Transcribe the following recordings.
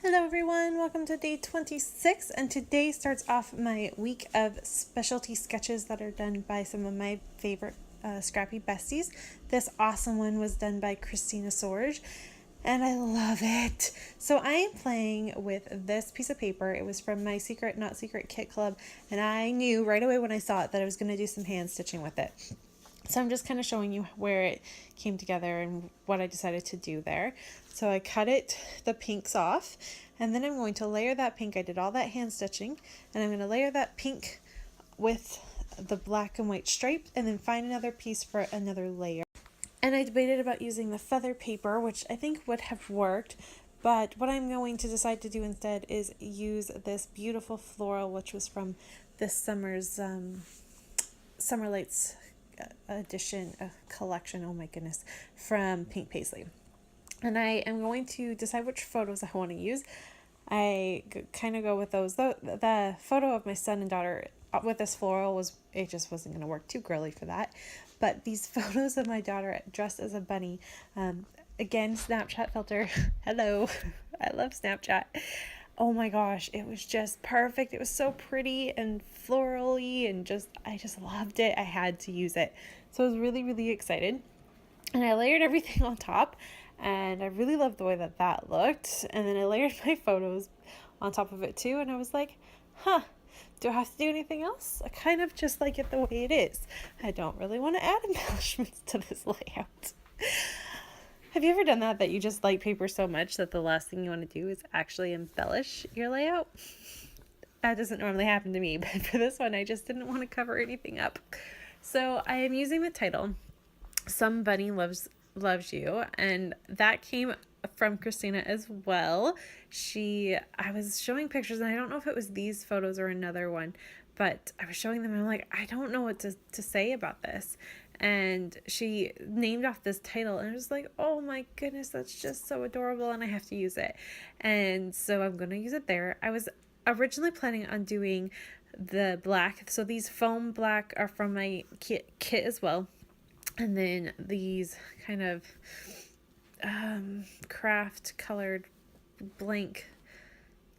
Hello everyone, welcome to day 26, and today starts off my week of specialty sketches that are done by some of my favorite scrappy besties. This awesome one was done by Khristina Sorge, and I love it. So I am playing with this piece of paper. It was from my Secret Not Secret Kit Club, and I knew right away when I saw it that I was going to do some hand stitching with it. So I'm just kind of showing you where it came together and what I decided to do there. So I cut the pinks off, and then I'm going to layer that pink. I did all that hand stitching, and I'm going to layer that pink with the black and white stripe, and then find another piece for another layer. And I debated about using the feather paper, which I think would have worked, but what I'm going to decide to do instead is use this beautiful floral, which was from this summer's Summer Lights edition collection, oh my goodness, from Pink Paisley. And I am going to decide which photos I want to use. I kind of go with those. The photo of my son and daughter with this floral it just wasn't going to work, too girly for that. But these photos of my daughter dressed as a bunny, again, Snapchat filter. Hello, I love Snapchat. Oh my gosh, it was just perfect. It was so pretty and florally, and I just loved it. I had to use it. So I was really, really excited. And I layered everything on top, and I really loved the way that looked. And then I layered my photos on top of it too, and I was like, do I have to do anything else? I kind of just like it the way it is. I don't really want to add embellishments to this layout. Have you ever done that you just like paper so much that the last thing you want to do is actually embellish your layout? That doesn't normally happen to me, but for this one, I just didn't want to cover anything up. So I am using the title, Some Bunny Loves You, and that came from Khristina as well. I was showing pictures, and I don't know if it was these photos or another one, but I was showing them, and I'm like, I don't know what to say about this. And she named off this title, and I was like, oh my goodness, that's just so adorable, and I have to use it. And so I'm going to use it there. I was originally planning on doing the black, so these foam black are from my kit as well. And then these kind of craft colored blank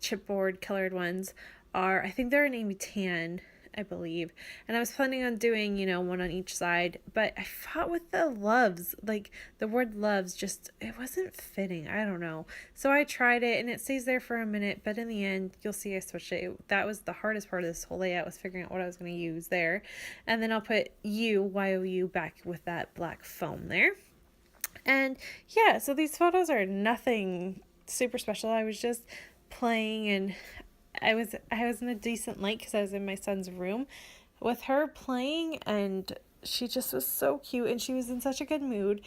chipboard colored ones I think they're a navy tan, I believe. And I was planning on doing, one on each side, but I fought with the loves. Like, the word loves it wasn't fitting. I don't know. So I tried it, and it stays there for a minute, but in the end, you'll see I switched it. That was the hardest part of this whole layout, was figuring out what I was going to use there. And then I'll put YOU back with that black foam there. And yeah, so these photos are nothing super special. I was just playing, and I was in a decent light because I was in my son's room with her playing, and she just was so cute, and she was in such a good mood.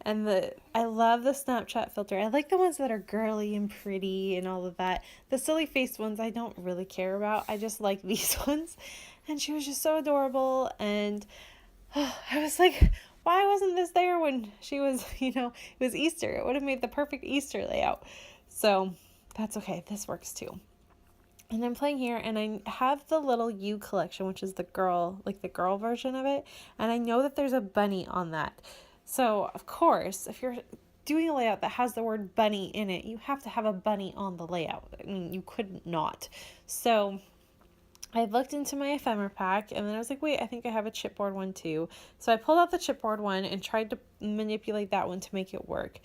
And I love the Snapchat filter. I like the ones that are girly and pretty and all of that. The silly face ones I don't really care about. I just like these ones. And she was just so adorable, and I was like, why wasn't this there when she was, it was Easter. It would have made the perfect Easter layout. So that's okay. This works too. And I'm playing here, and I have the little You collection, which is the girl version of it. And I know that there's a bunny on that. So, of course, if you're doing a layout that has the word bunny in it, you have to have a bunny on the layout. I mean, you could not. So I looked into my ephemera pack, and then I was like, wait, I think I have a chipboard one too. So I pulled out the chipboard one and tried to manipulate that one to make it work.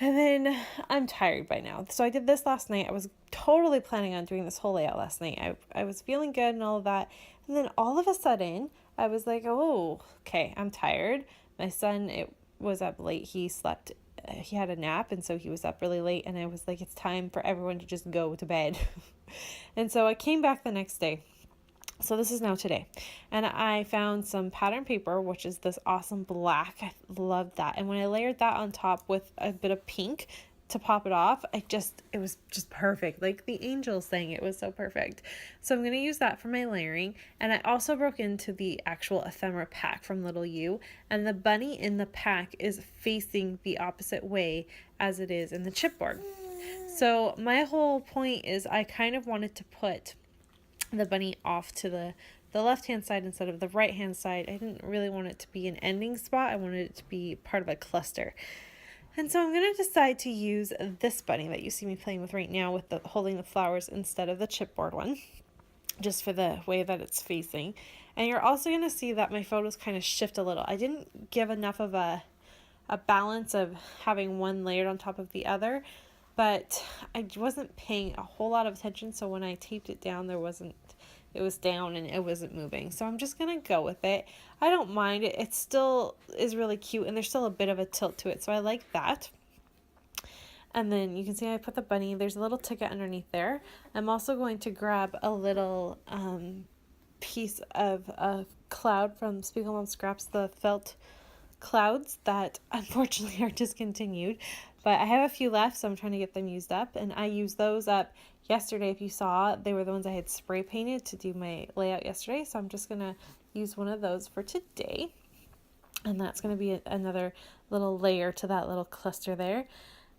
And then I'm tired by now. So I did this last night. I was totally planning on doing this whole layout last night. I was feeling good and all of that. And then all of a sudden, I was like, oh, okay, I'm tired. My son, it was up late. He slept. He had a nap, and so he was up really late. And I was like, it's time for everyone to just go to bed. And so I came back the next day. So this is now today, and I found some pattern paper, which is this awesome black. I love that. And when I layered that on top with a bit of pink to pop it off, it was just perfect. Like the angels sang, it was so perfect. So I'm going to use that for my layering. And I also broke into the actual ephemera pack from Little You, and the bunny in the pack is facing the opposite way as it is in the chipboard. So my whole point is I kind of wanted to put the bunny off to the left hand side instead of the right hand side. I didn't really want it to be an ending spot. I wanted it to be part of a cluster. And so I'm going to decide to use this bunny that you see me playing with right now with the holding the flowers instead of the chipboard one, just for the way that it's facing. And you're also going to see that my photos kind of shift a little. I didn't give enough of a balance of having one layered on top of the other, but I wasn't paying a whole lot of attention, so when I taped it down, it was down and it wasn't moving. So I'm just gonna go with it. I don't mind it. It still is really cute, and there's still a bit of a tilt to it, so I like that. And then you can see I put the bunny. There's a little ticket underneath there. I'm also going to grab a little piece of a cloud from Spiegel Mom Scraps, the felt clouds that unfortunately are discontinued, but I have a few left, so I'm trying to get them used up. And I used those up yesterday. If you saw, they were the ones I had spray painted to do my layout yesterday, so I'm just gonna use one of those for today, and that's going to be another little layer to that little cluster there.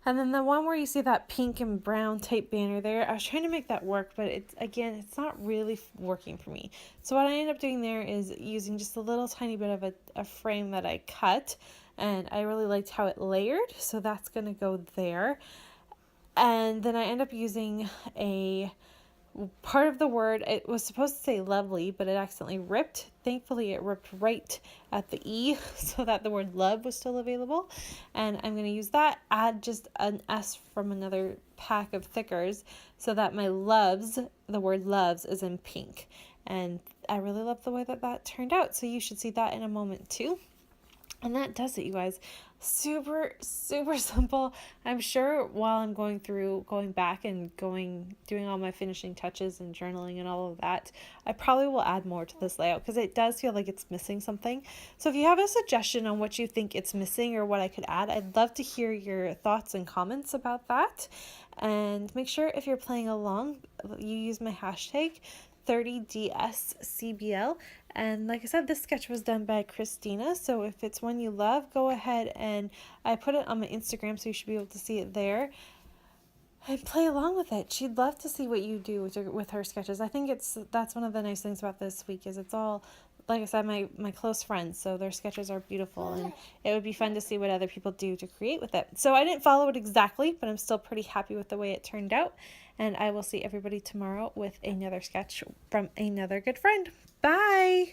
And then the one where you see that pink and brown type banner there, I was trying to make that work, but it's not really working for me. So what I ended up doing there is using just a little tiny bit of a frame that I cut, and I really liked how it layered, so that's going to go there. And then I end up using a part of the word. It was supposed to say lovely, but it accidentally ripped. Thankfully it ripped right at the E so that the word love was still available, and I'm going to use that, add just an S from another pack of thickers so that my loves, the word loves, is in pink, and I really love the way that turned out, so you should see that in a moment too. And that does it, you guys. Super, super simple. I'm sure while I'm going back and doing all my finishing touches and journaling and all of that, I probably will add more to this layout because it does feel like it's missing something. So if you have a suggestion on what you think it's missing or what I could add, I'd love to hear your thoughts and comments about that. And make sure if you're playing along, you use my hashtag 30DSCBL. And like I said, this sketch was done by Khristina, so if it's one you love, go ahead, and I put it on my Instagram, so you should be able to see it there and play along with it. She'd love to see what you do with her sketches. I think that's one of the nice things about this week is it's all, like I said, my close friends, so their sketches are beautiful, and it would be fun to see what other people do to create with it. So I didn't follow it exactly, but I'm still pretty happy with the way it turned out, and I will see everybody tomorrow with another sketch from another good friend. Bye!